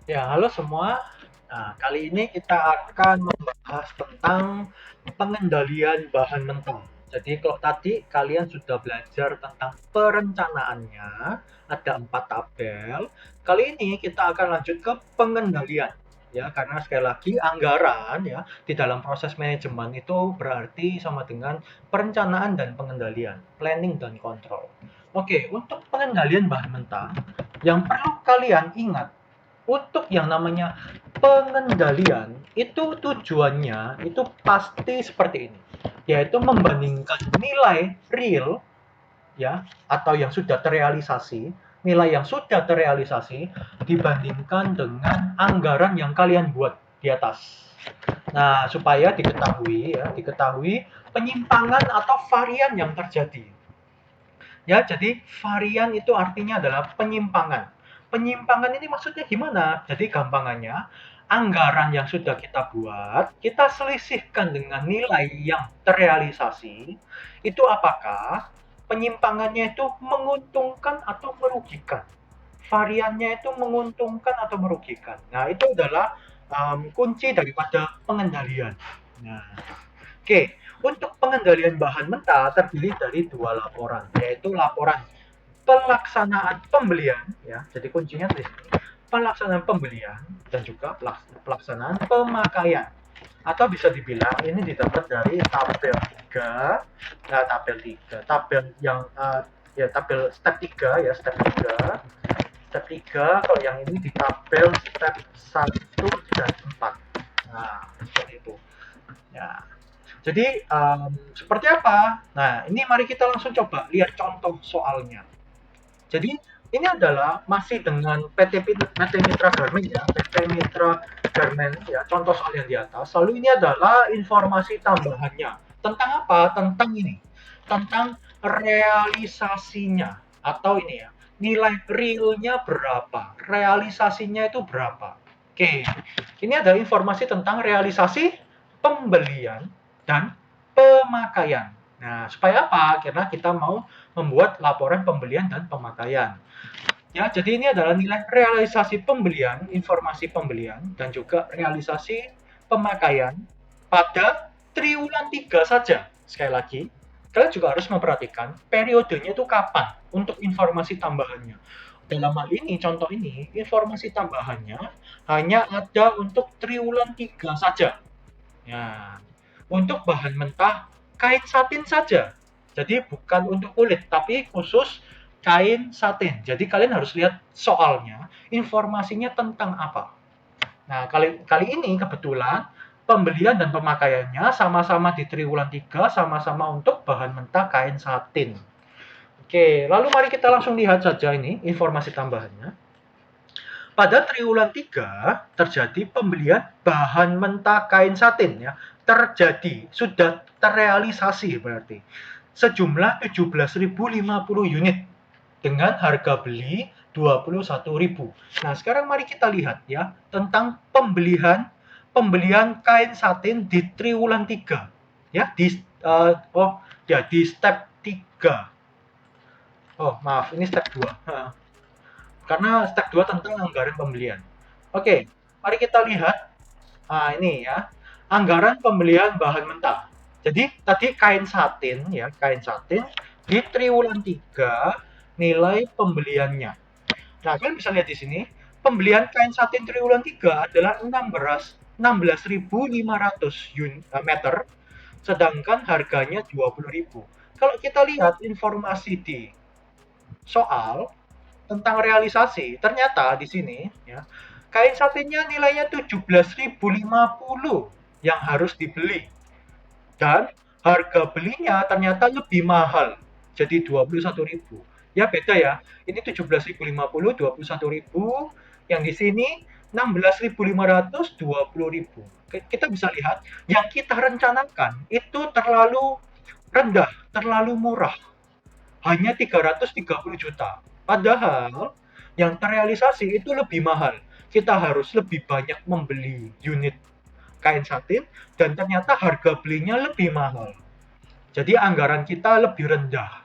Ya, halo semua. Nah, kali ini kita akan membahas tentang pengendalian bahan mentah. Jadi, kalau tadi kalian sudah belajar tentang perencanaannya, ada 4 tabel. Kali ini kita akan lanjut ke pengendalian. Ya, karena sekali lagi anggaran ya di dalam proses manajemen itu berarti sama dengan perencanaan dan pengendalian, planning dan kontrol. Oke, untuk pengendalian bahan mentah, yang perlu kalian ingat untuk yang namanya pengendalian itu tujuannya itu pasti seperti ini, yaitu membandingkan nilai real ya atau yang sudah terrealisasi, nilai yang sudah terrealisasi dibandingkan dengan anggaran yang kalian buat di atas. Nah, supaya diketahui penyimpangan atau varian yang terjadi. Ya, jadi varian itu artinya adalah penyimpangan. Penyimpangan ini maksudnya gimana? Jadi gampangannya, anggaran yang sudah kita buat, kita selisihkan dengan nilai yang terrealisasi, itu apakah penyimpangannya itu menguntungkan atau merugikan? Variannya itu menguntungkan atau merugikan. Nah, itu adalah kunci daripada pengendalian. Nah, oke, untuk pengendalian bahan mentah terdiri dari dua laporan, yaitu laporan pelaksanaan pembelian, ya. Jadi kuncinya di sini, pelaksanaan pembelian dan juga pelaksanaan pemakaian. Atau bisa dibilang ini didapat dari tabel 3, tabel yang ya tabel step 3 ya, Step 3 kalau yang ini di tabel step 1 dan 4. Nah, seperti itu. Ya. Jadi, seperti apa? Nah, ini mari kita langsung coba lihat contoh soalnya. Jadi, ini adalah masih dengan PT Mitra Garmen ya, PT Mitra Garmen ya, contoh soal yang di atas. Lalu ini adalah informasi tambahannya. Tentang apa? Tentang ini. Tentang realisasinya atau ini ya, nilai realnya berapa, realisasinya itu berapa. Oke, ini ada informasi tentang realisasi pembelian dan pemakaian. Nah, supaya apa? Karena kita mau membuat laporan pembelian dan pemakaian. Ya, jadi ini adalah nilai realisasi pembelian, informasi pembelian, dan juga realisasi pemakaian pada triwulan 3 saja. Sekali lagi, kalian juga harus memperhatikan periodenya itu kapan untuk informasi tambahannya. Dalam hal ini, contoh ini, informasi tambahannya hanya ada untuk triwulan 3 saja. Ya, untuk bahan mentah kain satin saja. Jadi bukan untuk kulit, tapi khusus kain satin. Jadi kalian harus lihat soalnya, informasinya tentang apa. Nah, kali kali ini kebetulan pembelian dan pemakaiannya sama-sama di triwulan 3, sama-sama untuk bahan mentah kain satin. Oke, lalu mari kita langsung lihat saja ini informasi tambahannya. Pada triwulan 3 terjadi pembelian bahan mentah kain satin ya. Terjadi, sudah terrealisasi berarti. Sejumlah 17.050 unit dengan harga beli 21.000. Nah, sekarang mari kita lihat ya tentang pembelian kain satin di triwulan 3. Ya, di step 3. Oh, maaf, ini step 2. Karena step 2 tentang anggaran pembelian. Oke, mari kita lihat. Ini ya, anggaran pembelian bahan mentah. Jadi tadi kain satin ya, kain satin di triwulan 3 nilai pembeliannya. Nah, kalian bisa lihat di sini, pembelian kain satin triwulan 3 adalah 16.500 meter, sedangkan harganya 20.000. Kalau kita lihat informasi di soal tentang realisasi, ternyata di sini ya, kain satinnya nilainya 17.050 yang harus dibeli dan harga belinya ternyata lebih mahal. Jadi 21.000. Ya beda ya. Ini 17.050, 21.000, yang di sini 16.500, 20.000. Kita bisa lihat yang kita rencanakan itu terlalu rendah, terlalu murah, hanya 330 juta. Padahal yang terrealisasi itu lebih mahal. Kita harus lebih banyak membeli unit kain satin dan ternyata harga belinya lebih mahal. Jadi anggaran kita lebih rendah.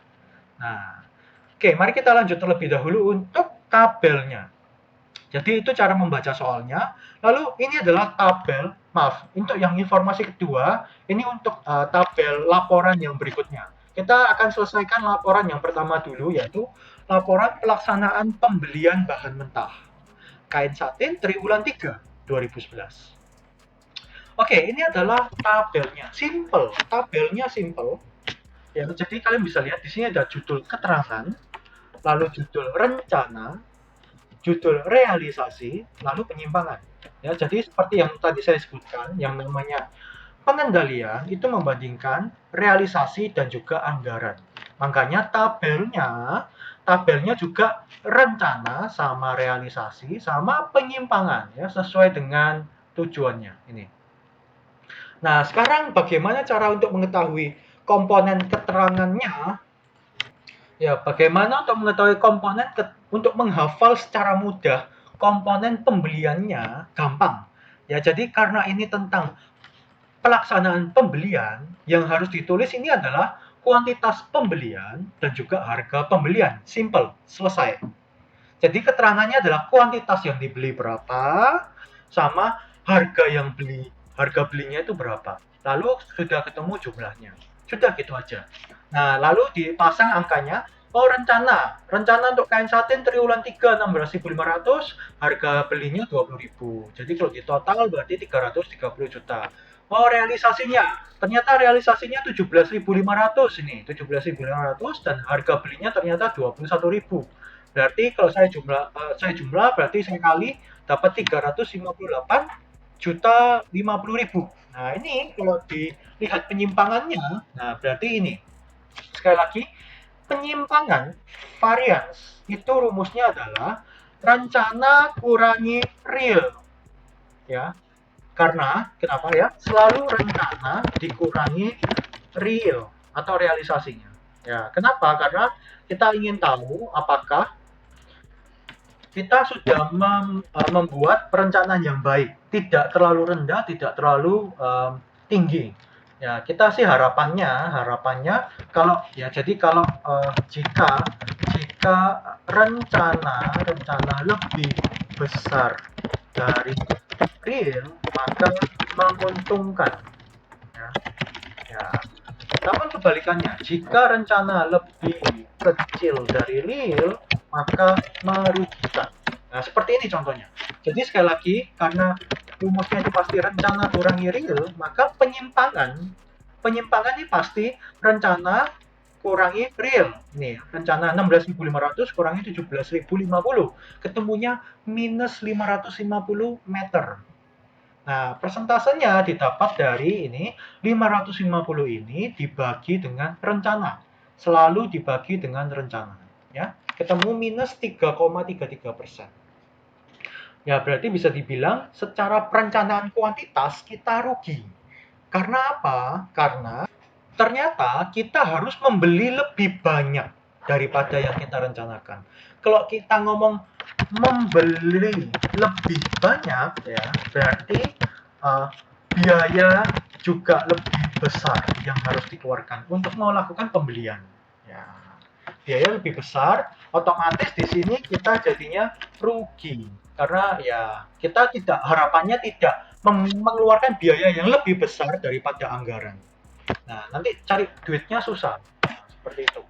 Nah, oke, mari kita lanjut terlebih dahulu untuk tabelnya. Jadi itu cara membaca soalnya. Lalu ini adalah tabel, maaf, untuk yang informasi kedua, ini untuk tabel laporan yang berikutnya. Kita akan selesaikan laporan yang pertama dulu, yaitu laporan pelaksanaan pembelian bahan mentah. Kain satin triwulan 3 2011. Oke, ini adalah tabelnya. Simple, tabelnya simple. Ya, jadi kalian bisa lihat di sini ada judul keterangan, lalu judul rencana, judul realisasi, lalu penyimpangan. Ya, jadi seperti yang tadi saya sebutkan, yang namanya pengendalian itu membandingkan realisasi dan juga anggaran. Makanya tabelnya juga rencana sama realisasi sama penyimpangan ya sesuai dengan tujuannya ini. Nah, sekarang bagaimana cara untuk mengetahui komponen keterangannya? Ya, bagaimana untuk mengetahui komponen untuk menghafal secara mudah komponen pembeliannya gampang. Ya, jadi karena ini tentang pelaksanaan pembelian yang harus ditulis ini adalah kuantitas pembelian dan juga harga pembelian. Simple, selesai. Jadi keterangannya adalah kuantitas yang dibeli berapa sama harga yang beli. Harga belinya itu berapa. Lalu sudah ketemu jumlahnya. Sudah gitu aja. Nah, lalu dipasang angkanya. Oh, rencana untuk kain satin triwulan 3 16.500, harga belinya 20.000. Jadi kalau di total berarti 330 juta. Oh, realisasinya. Ternyata realisasinya 17.500 ini. 17.500 dan harga belinya ternyata 21.000. Berarti kalau saya jumlah berarti saya kali dapat 358 juta 50.000. Nah, ini kalau dilihat penyimpangannya, nah berarti ini. Sekali lagi, penyimpangan variance itu rumusnya adalah rencana kurangi real. Ya. Karena kenapa ya? Selalu rencana dikurangi real atau realisasinya. Ya, kenapa? Karena kita ingin tahu apakah kita sudah membuat perencanaan yang baik, tidak terlalu rendah, tidak terlalu tinggi. Ya, kita sih harapannya kalau ya jadi kalau jika rencana lebih besar dari real maka menguntungkan. Ya, ya. Namun kebalikannya, jika rencana lebih kecil dari real, maka merugikan. Nah, seperti ini contohnya. Jadi sekali lagi, karena rumusnya itu pasti rencana kurangi real, maka penyimpangan ini pasti rencana kurangi real. Nih, rencana 16.500 kurangi 17.050. Ketemunya minus 550 meter. Nah, persentasenya didapat dari ini 550 ini dibagi dengan rencana. Selalu dibagi dengan rencana, ya. Ketemu minus 3,33%. Ya, berarti bisa dibilang secara perencanaan kuantitas kita rugi. Karena apa? Karena ternyata kita harus membeli lebih banyak daripada yang kita rencanakan. Kalau kita ngomong membeli lebih banyak ya berarti biaya juga lebih besar yang harus dikeluarkan untuk melakukan pembelian ya, biaya lebih besar, otomatis di sini kita jadinya rugi karena ya kita tidak harapannya tidak mengeluarkan biaya yang lebih besar daripada anggaran. Nah, nanti cari duitnya susah. Nah, seperti itu.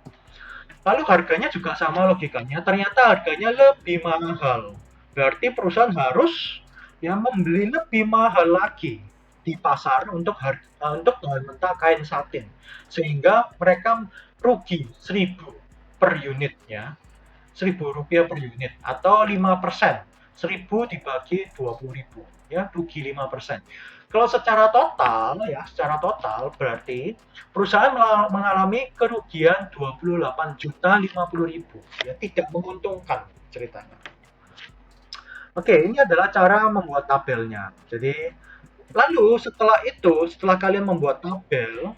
Lalu harganya juga sama logikanya, ternyata harganya lebih mahal. Berarti perusahaan harus ya membeli lebih mahal lagi di pasar untuk bahan mentah kain satin. Sehingga mereka rugi 1.000 per unit ya. 1.000 rupiah per unit atau 5%. 1.000 dibagi 20.000 ya, rugi 5%. Kalau secara total berarti perusahaan mengalami kerugian 28.050.000 ya, tidak menguntungkan ceritanya. Oke, ini adalah cara membuat tabelnya. Jadi lalu setelah kalian membuat tabel,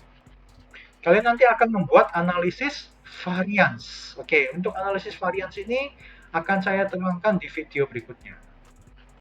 kalian nanti akan membuat analisis variance. Oke, untuk analisis variance ini akan saya terangkan di video berikutnya.